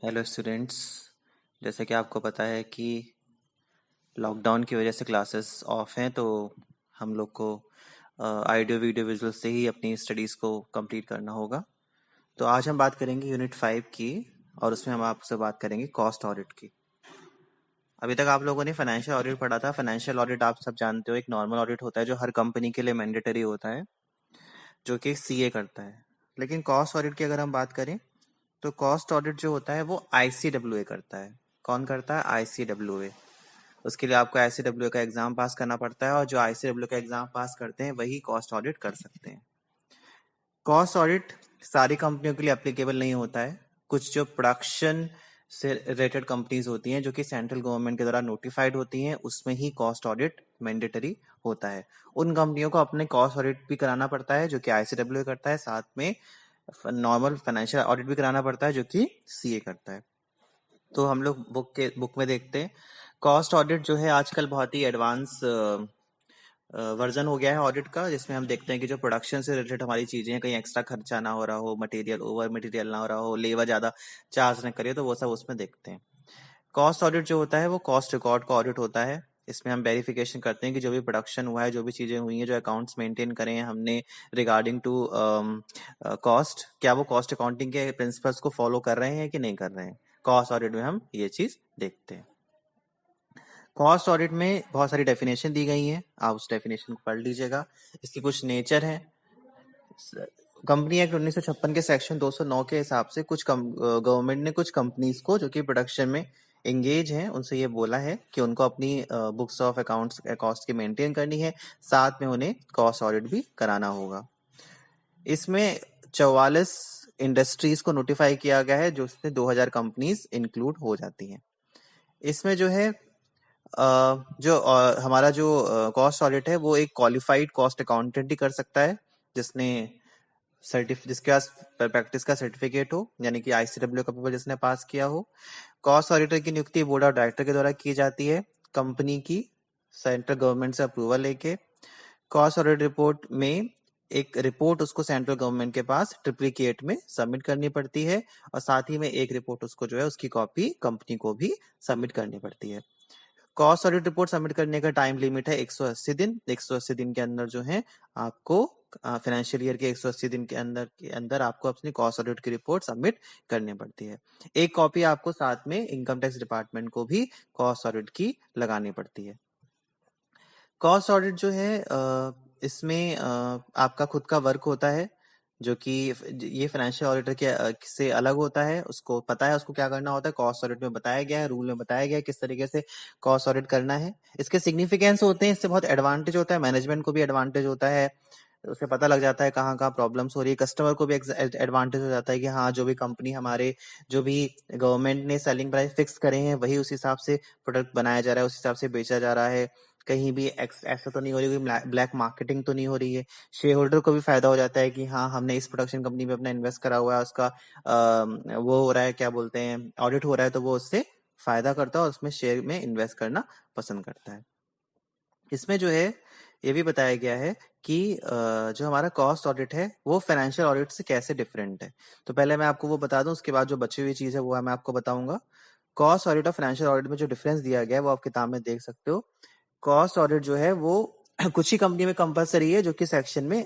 Hello students. जैसे कि आपको पता है कि लॉकडाउन की वजह से क्लासेस ऑफ हैं, तो हम लोग को ऑडियो वीडियो विजुअल से ही अपनी स्टडीज़ को कंप्लीट करना होगा। तो आज हम बात करेंगे यूनिट 5 की, और उसमें हम आपसे बात करेंगे कॉस्ट ऑडिट की। अभी तक आप लोगों ने फाइनेंशियल ऑडिट पढ़ा था। फाइनेंशियल ऑडिट आप सब जानते हो, एक नॉर्मल ऑडिट होता है जो हर कंपनी के लिए मैंडेटरी होता है, जो कि सीए करता है। लेकिन कॉस्ट ऑडिट की अगर हम बात करें तो कॉस्ट ऑडिट जो होता है वो आईसीडब्ल्यूए करता है। कौन करता है? आईसीडब्ल्यूए। उसके लिए आपको आईसीडब्ल्यूए का एग्जाम पास करना पड़ता है, और जो आईसीडब्ल्यू का एग्जाम पास करते हैं वही कॉस्ट ऑडिट कर सकते हैं। कॉस्ट ऑडिट सारी कंपनियों के लिए एप्लीकेबल नहीं होता है। कुछ जो प्रोडक्शन से रिलेटेड कंपनीज होती हैं, जो कि सेंट्रल गवर्नमेंट के द्वारा नोटिफाइड होती हैं, उसमें ही कॉस्ट ऑडिट मैंडेटरी होता है। उन कंपनियों को अपने कॉस्ट ऑडिट भी कराना पड़ता है, जो कि आईसीडब्ल्यू करता है। साथ में नॉर्मल फाइनेंशियल ऑडिट भी कराना पड़ता है, जो कि सीए करता है। तो हम लोग बुक में देखते हैं। कॉस्ट ऑडिट जो है आजकल बहुत ही एडवांस वर्जन हो गया है ऑडिट का, जिसमें हम देखते हैं कि जो प्रोडक्शन से रिलेटेड हमारी चीजें हैं, कहीं एक्स्ट्रा खर्चा ना हो रहा हो, मटेरियल ओवर मटेरियल ना हो रहा हो, लेबर ज्यादा चार्ज ना करे, तो वो सब उसमें देखते हैं। कॉस्ट ऑडिट जो होता है वो कॉस्ट रिकॉर्ड का ऑडिट होता है। इसमें हम वेरिफिकेशन करते हैं कि जो भी प्रोडक्शन हुआ है, जो भी चीजें हुई हैं, जो अकाउंट्स मेंटेन करें हैं हमने रिगार्डिंग टू कॉस्ट, क्या वो कॉस्ट अकाउंटिंग के प्रिंसिपल्स को फॉलो कर रहे हैं कि नहीं कर रहे हैं। कॉस्ट ऑडिट में हम ये चीज देखते हैं। कॉस्ट ऑडिट में बहुत सारी डेफिनेशन दी गई हैं, आप उस डेफिनेशन को पढ़ लीजिएगा। इसकी कुछ नेचर है। कंपनी एक्ट 1956 के सेक्शन 209 के हिसाब से कुछ गवर्नमेंट ने कुछ कंपनीज को जो कि प्रोडक्शन में एंगेज हैं, उनसे ये बोला है कि उनको अपनी बुक्स ऑफ अकाउंट्स कॉस्ट की मेंटेन करनी है, साथ में उन्हें कॉस्ट ऑडिट भी कराना होगा। इसमें 44 इंडस्ट्रीज को नोटिफाई किया गया है, जो उसमें 2000 कंपनीज इंक्लूड हो जाती हैं। इसमें जो है हमारा जो कॉस्ट ऑडिट है वो एक क्वालिफाइड कॉस्ट अकाउंटेंट ही कर सकता है, जिसने जिसके पास प्रैक्टिस का सर्टिफिकेट हो, यानी कि आईसीडब्ल्यू का पेपर जिसने पास किया हो। कॉस्ट ऑडिटर की नियुक्ति बोर्ड ऑफ डायरेक्टर के द्वारा की जाती है, कंपनी की सेंट्रल गवर्नमेंट से अप्रूवल लेके। कॉस्ट ऑडिट रिपोर्ट में एक रिपोर्ट उसको सेंट्रल गवर्नमेंट के पास ट्रिप्लिकेट में सबमिट करनी पड़ती है, और साथ ही में एक रिपोर्ट उसको जो है उसकी कॉपी कंपनी को भी सबमिट करनी पड़ती है। कॉस्ट ऑडिट रिपोर्ट सबमिट करने का टाइम लिमिट है 180 दिन। 180 दिन के अंदर जो है आपको फाइनेंशियल ईयर के 180 दिन के अंदर आपको अपनी कॉस्ट ऑडिट की रिपोर्ट सबमिट करनी पड़ती है। एक कॉपी आपको साथ में इनकम टैक्स डिपार्टमेंट को भी कॉस्ट ऑडिट की लगानी पड़ती है। कॉस्ट ऑडिट जो है इसमें आपका खुद का वर्क होता है, जो कि ये फाइनेंशियल ऑडिटर के से अलग होता है। उसको पता है उसको क्या करना होता है। कॉस्ट ऑडिट में बताया गया है, रूल में बताया गया है किस तरीके से कॉस्ट ऑडिट करना है। इसके सिग्निफिकेंस होते हैं, इससे बहुत एडवांटेज होता है, मैनेजमेंट को भी एडवांटेज होता है। उसे पता लग जाता है कहाँ कहाँ प्रॉब्लम्स हो रही है। कस्टमर को भी एडवांटेज हो जाता है कि हाँ, जो भी कंपनी हमारे जो भी गवर्नमेंट ने सेलिंग प्राइस फिक्स करे हैं, वही उस हिसाब से प्रोडक्ट बनाया जा रहा है, उस हिसाब से बेचा जा रहा है। कहीं भी ऐसा तो नहीं हो रही, कोई ब्लैक मार्केटिंग तो नहीं हो रही है। शेयर होल्डर को भी फायदा हो जाता है कि हाँ, हमने इस प्रोडक्शन कंपनी में अपना इन्वेस्ट करा हुआ है, उसका वो हो रहा है, क्या बोलते हैं, ऑडिट हो रहा है, तो वो उससे फायदा करता है और उसमें शेयर में इन्वेस्ट करना पसंद करता है। इसमें जो है ये भी बताया गया है कि जो हमारा कॉस्ट ऑडिट है वो फाइनेंशियल ऑडिट से कैसे डिफरेंट है। तो पहले मैं आपको वो बता दूं, उसके बाद जो बची हुई चीज है वो मैं आपको बताऊंगा। कॉस्ट ऑडिट और फाइनेंशियल ऑडिट में जो डिफरेंस दिया गया है वो आप किताब में देख सकते हो। कॉस्ट ऑडिट जो है वो कुछ ही कंपनी में कंपलसरी है, जो कि सेक्शन में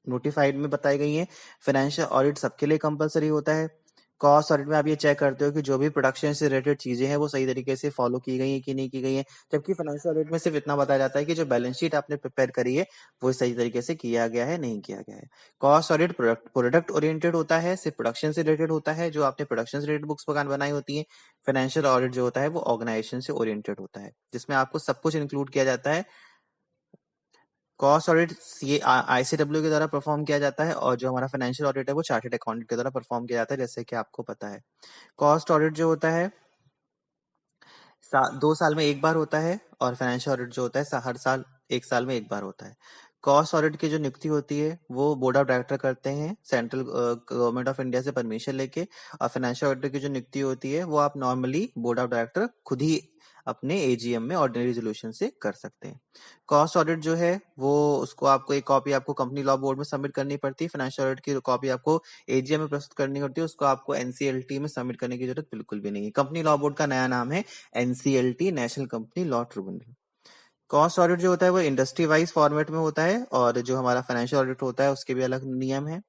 नोटिफाइड में बताई गई है। फाइनेंशियल ऑडिट सबके लिए कंपलसरी होता है। कॉस्ट ऑडिट में आप ये चेक करते हो कि जो भी प्रोडक्शन से रिलेटेड चीजें हैं वो सही तरीके से फॉलो की गई है कि नहीं की गई है। जबकि फाइनेंशियल ऑडिट में सिर्फ इतना बताया जाता है कि जो बैलेंस शीट आपने प्रिपेयर करी है वो सही तरीके से किया गया है, नहीं किया गया है। कॉस्ट ऑडिट प्रोडक्ट ओरिएंटेड होता है, सिर्फ प्रोडक्शन से रिलेटेड होता है, जो आपने प्रोडक्शन से रिलेटेड बुक्स बनाई होती है। फाइनेंशियल ऑडिट जो होता है वो ऑर्गेनाइजेशन से ओरिएंटेड होता है, जिसमें आपको सब कुछ इंक्लूड किया जाता है। कॉस्ट ऑडिट आईसीडब्ल्यू के द्वारा परफॉर्म किया जाता है, और जो हमारा फाइनेंशियल ऑडिट है वो चार्टर्ड अकाउंटेंट के द्वारा परफॉर्म किया जाता है, जैसे कि आपको पता है। कॉस्ट ऑडिट जो होता है 2 साल में एक बार होता है, और फाइनेंशियल ऑडिट जो होता है हर साल 1 साल में एक बार होता है। कॉस्ट ऑडिट की जो नियुक्ति होती है वो बोर्ड ऑफ डायरेक्टर करते हैं, सेंट्रल गवर्नमेंट ऑफ इंडिया से परमिशन लेके। और फाइनेंशियल ऑडिटर की जो नियुक्ति होती है वो आप नॉर्मली बोर्ड ऑफ डायरेक्टर खुद ही अपने एजीएम में ऑर्डिनरी रेजोल्यूशन से कर सकते हैं। कॉस्ट ऑडिट जो है वो उसको आपको एक कॉपी आपको कंपनी लॉ बोर्ड में सबमिट करनी पड़ती है। फाइनेंशियल ऑडिट की कॉपी आपको एजीएम में प्रस्तुत करनी होती है, उसको आपको एनसीएलटी में सबमिट करने की जरूरत बिल्कुल भी नहीं है। कंपनी लॉ बोर्ड का नया नाम है NCLT, national company law tribunal. Cost audit जो होता है वो इंडस्ट्री वाइज फॉर्मेट में होता है, और जो हमारा फाइनेंशियल ऑडिट होता है उसके भी अलग नियम है।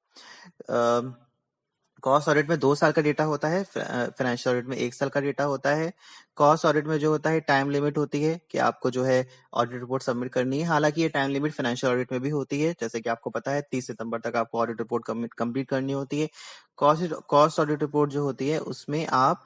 कॉस्ट ऑडिट में 2 साल का डेटा होता है, फाइनेंशियल ऑडिट में 1 साल का डेटा होता है। कॉस्ट ऑडिट में जो होता है टाइम लिमिट होती है कि आपको जो है ऑडिट रिपोर्ट सबमिट करनी है। हालांकि ये टाइम लिमिट फाइनेंशियल ऑडिट में भी होती है, जैसे कि आपको पता है 30 सितंबर तक आपको ऑडिट रिपोर्ट कंप्लीट करनी होती है। कॉस्ट ऑडिट रिपोर्ट जो होती है उसमें आप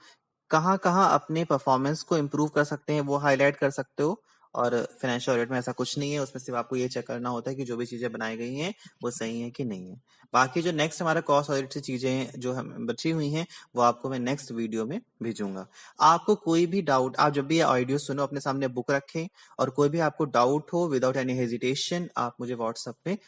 कहाँ-कहाँ अपने परफॉर्मेंस को इम्प्रूव कर सकते हैं वो हाईलाइट कर सकते हो, और फाइनेंशियल ऑडिट में ऐसा कुछ नहीं है, उसमें सिर्फ आपको ये चेक करना होता है कि जो भी चीजें बनाई गई हैं वो सही है कि नहीं है। बाकी जो नेक्स्ट हमारा कॉस्ट ऑडिट से चीजें जो हम बची हुई हैं वो आपको मैं नेक्स्ट वीडियो में भेजूंगा। आपको कोई भी डाउट, आप जब भी ये ऑडियो सुनो अपने सामने बुक रखें, और कोई भी आपको डाउट हो विदाउट एनी हेजिटेशन आप मुझे व्हाट्सएप पे